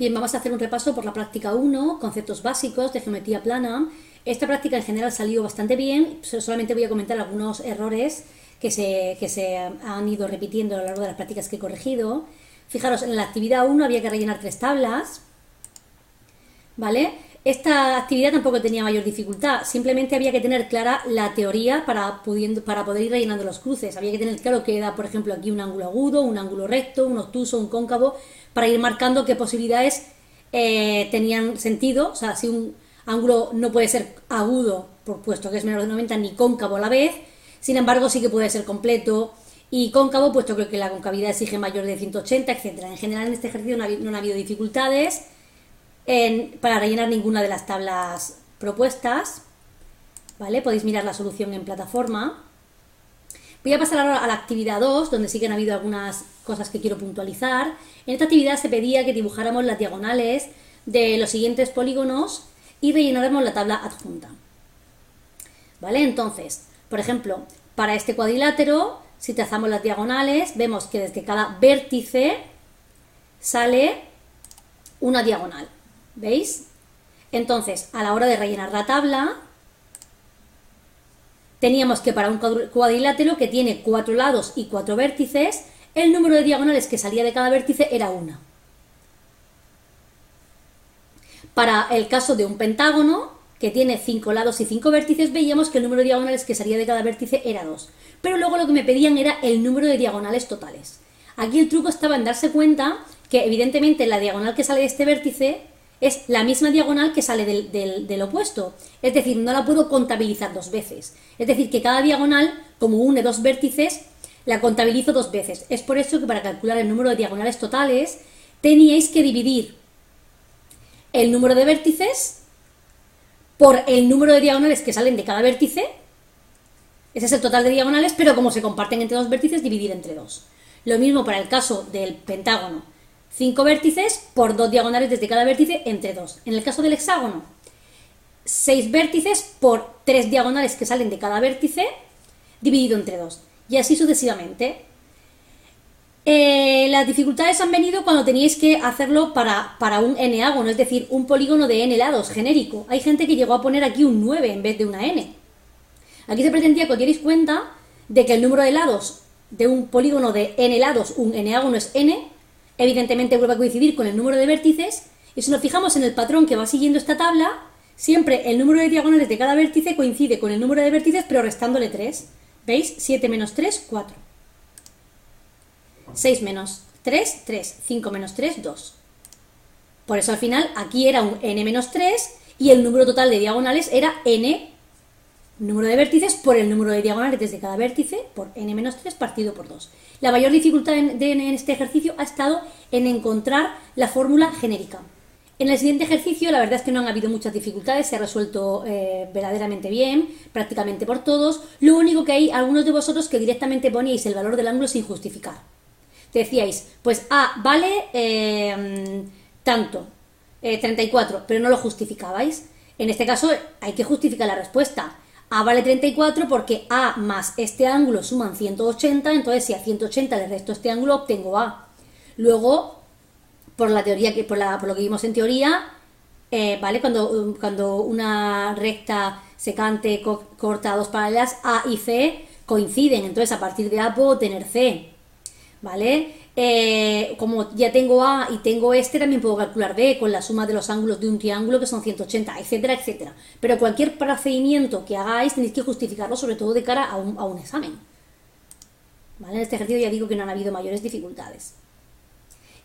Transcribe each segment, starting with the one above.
Bien, vamos a hacer un repaso por la práctica 1, conceptos básicos de geometría plana. Esta práctica en general ha salido bastante bien, solamente voy a comentar algunos errores que se han ido repitiendo a lo largo de las prácticas que he corregido. Fijaros, en la actividad 1 había que rellenar 3 tablas, ¿vale? Esta actividad tampoco tenía mayor dificultad, simplemente había que tener clara la teoría para poder ir rellenando los cruces. Había que tener claro que era, por ejemplo, aquí un ángulo agudo, un ángulo recto, un obtuso, un cóncavo, para ir marcando qué posibilidades tenían sentido. O sea, si un ángulo no puede ser agudo, por puesto que es menor de 90, ni cóncavo a la vez, sin embargo sí que puede ser completo y cóncavo, puesto que la concavidad exige mayor de 180, etc. En general en este ejercicio no ha habido dificultades para rellenar ninguna de las tablas propuestas, ¿vale? Podéis mirar la solución en plataforma. Voy a pasar ahora a la actividad 2, donde sí que han habido algunas cosas que quiero puntualizar. En esta actividad se pedía que dibujáramos las diagonales de los siguientes polígonos y rellenáramos la tabla adjunta, ¿vale? Entonces, por ejemplo, para este cuadrilátero, si trazamos las diagonales, vemos que desde cada vértice sale una diagonal, ¿veis? Entonces, a la hora de rellenar la tabla, teníamos que para un cuadrilátero que tiene 4 lados y 4 vértices, el número de diagonales que salía de cada vértice era 1. Para el caso de un pentágono, que tiene 5 lados y 5 vértices, veíamos que el número de diagonales que salía de cada vértice era 2. Pero luego lo que me pedían era el número de diagonales totales. Aquí el truco estaba en darse cuenta que evidentemente la diagonal que sale de este vértice es la misma diagonal que sale del opuesto. Es decir, no la puedo contabilizar 2 veces. Es decir, que cada diagonal, como une 2 vértices, la contabilizo 2 veces. Es por eso que para calcular el número de diagonales totales teníais que dividir el número de vértices por el número de diagonales que salen de cada vértice. Ese es el total de diagonales, pero como se comparten entre 2 vértices, dividir entre 2. Lo mismo para el caso del pentágono. 5 vértices por 2 diagonales desde cada vértice entre 2. En el caso del hexágono, 6 vértices por 3 diagonales que salen de cada vértice, dividido entre 2. Y así sucesivamente. Las dificultades han venido cuando teníais que hacerlo para un n-ágono, es decir, un polígono de n lados genérico. Hay gente que llegó a poner aquí un 9 en vez de una n. Aquí se pretendía que os dierais cuenta de que el número de lados de un polígono de n lados, un n-ágono es n, evidentemente vuelve a coincidir con el número de vértices, y si nos fijamos en el patrón que va siguiendo esta tabla, siempre el número de diagonales de cada vértice coincide con el número de vértices, pero restándole 3. ¿Veis? 7 menos 3, 4. 6 menos 3, 3. 5 menos 3, 2. Por eso al final aquí era un n menos 3 y el número total de diagonales era n, número de vértices, por el número de diagonales desde cada vértice, por n menos 3 partido por 2. La mayor dificultad en este ejercicio ha estado en encontrar la fórmula genérica. En el siguiente ejercicio la verdad es que no han habido muchas dificultades, se ha resuelto verdaderamente bien, prácticamente por todos. Lo único que hay algunos de vosotros que directamente poníais el valor del ángulo sin justificar. Decíais, pues A vale tanto, 34, pero no lo justificabais. En este caso hay que justificar la respuesta. A vale 34 porque A más este ángulo suman 180, entonces si a 180 le resto este ángulo obtengo A. Luego, por la teoría por lo que vimos en teoría, ¿vale? Cuando una recta secante corta dos paralelas, A y C coinciden, entonces a partir de A puedo obtener C, ¿vale? Como ya tengo A y tengo este, también puedo calcular B con la suma de los ángulos de un triángulo, que son 180, etcétera, etcétera. Pero cualquier procedimiento que hagáis tenéis que justificarlo, sobre todo de cara a un examen, ¿vale? En este ejercicio ya digo que no han habido mayores dificultades.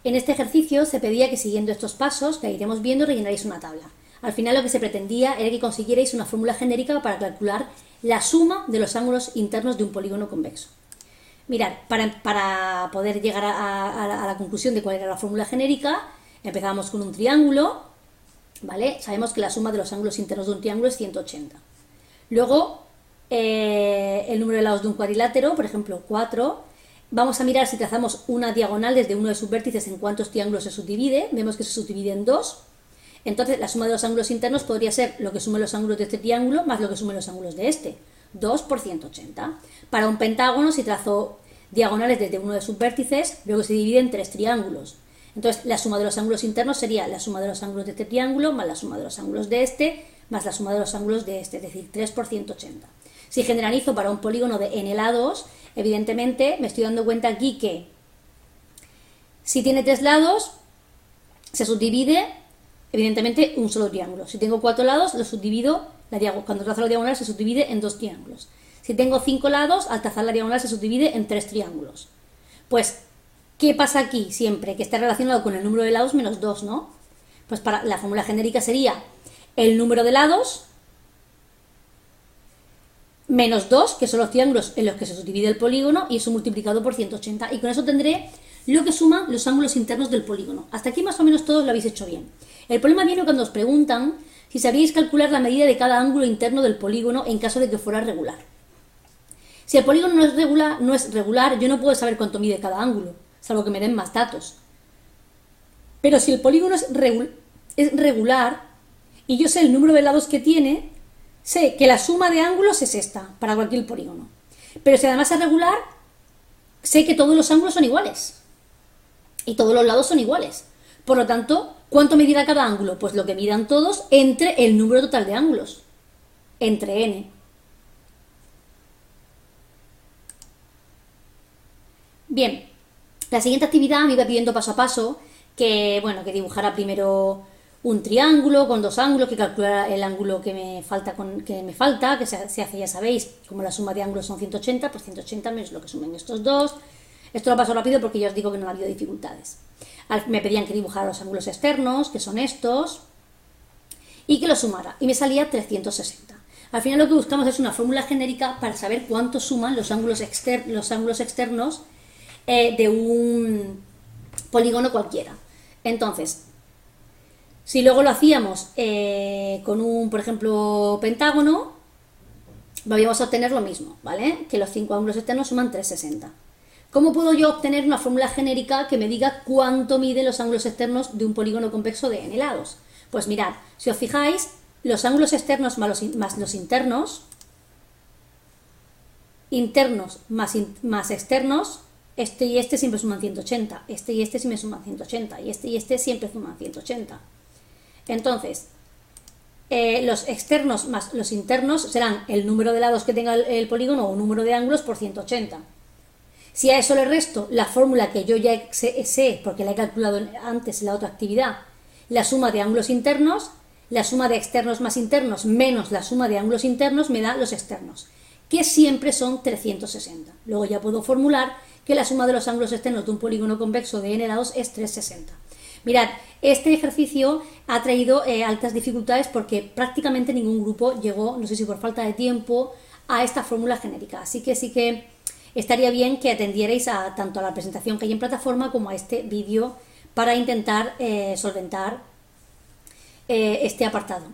En este ejercicio se pedía que siguiendo estos pasos que iremos viendo rellenaréis una tabla. Al final lo que se pretendía era que consiguierais una fórmula genérica para calcular la suma de los ángulos internos de un polígono convexo. Mirad, para poder llegar a la conclusión de cuál era la fórmula genérica, empezábamos con un triángulo, ¿vale? Sabemos que la suma de los ángulos internos de un triángulo es 180. Luego, el número de lados de un cuadrilátero, por ejemplo, 4. Vamos a mirar si trazamos una diagonal desde uno de sus vértices en cuántos triángulos se subdivide. Vemos que se subdivide en 2. Entonces, la suma de los ángulos internos podría ser lo que sume los ángulos de este triángulo más lo que sume los ángulos de este. 2 por 180. Para un pentágono, si trazo diagonales desde uno de sus vértices, veo que se divide en 3 triángulos. Entonces, la suma de los ángulos internos sería la suma de los ángulos de este triángulo más la suma de los ángulos de este más la suma de los ángulos de este, es decir, 3 por 180. Si generalizo para un polígono de n lados, evidentemente me estoy dando cuenta aquí que si tiene 3 lados, se subdivide, evidentemente, un solo triángulo. Si tengo 4 lados, lo subdivido, cuando trazo la diagonal se subdivide en 2 triángulos. Si tengo 5 lados, al trazar la diagonal se subdivide en 3 triángulos. Pues, ¿qué pasa aquí siempre? Que está relacionado con el número de lados menos 2, ¿no? Pues para la fórmula genérica sería el número de lados menos 2, que son los triángulos en los que se subdivide el polígono, y eso multiplicado por 180. Y con eso tendré lo que suman los ángulos internos del polígono. Hasta aquí más o menos todos lo habéis hecho bien. El problema viene cuando os preguntan si sabríais calcular la medida de cada ángulo interno del polígono en caso de que fuera regular. Si el polígono no es regular, yo no puedo saber cuánto mide cada ángulo, salvo que me den más datos. Pero si el polígono es regular y yo sé el número de lados que tiene, sé que la suma de ángulos es esta para cualquier polígono. Pero si además es regular, sé que todos los ángulos son iguales y todos los lados son iguales. Por lo tanto, ¿cuánto medirá cada ángulo? Pues lo que midan todos entre el número total de ángulos, entre n. Bien, la siguiente actividad me iba pidiendo paso a paso que dibujara primero un triángulo con 2 ángulos, que calculara el ángulo que me falta, que se hace, ya sabéis, como la suma de ángulos son 180, pues 180 menos lo que sumen estos dos. Esto lo paso rápido porque ya os digo que no ha habido dificultades. Me pedían que dibujara los ángulos externos, que son estos, y que los sumara, y me salía 360. Al final lo que buscamos es una fórmula genérica para saber cuánto suman los ángulos externos de un polígono cualquiera. Entonces, si luego lo hacíamos con un, por ejemplo, pentágono, vamos a obtener lo mismo, ¿vale? Que los 5 ángulos externos suman 360. ¿Cómo puedo yo obtener una fórmula genérica que me diga cuánto miden los ángulos externos de un polígono convexo de n lados? Pues mirad, si os fijáis, los ángulos externos más los internos más externos, este y este siempre suman 180, este y este siempre suman 180, y este siempre suman 180. Entonces, los externos más los internos serán el número de lados que tenga el polígono o número de ángulos por 180. Si a eso le resto la fórmula que yo ya sé porque la he calculado antes en la otra actividad, la suma de ángulos internos, la suma de externos más internos menos la suma de ángulos internos me da los externos, que siempre son 360. Luego ya puedo formular que la suma de los ángulos externos de un polígono convexo de n lados es 360. Mirad, este ejercicio ha traído altas dificultades porque prácticamente ningún grupo llegó, no sé si por falta de tiempo, a esta fórmula genérica. Así que sí que estaría bien que atendierais tanto a la presentación que hay en plataforma como a este vídeo para intentar solventar este apartado.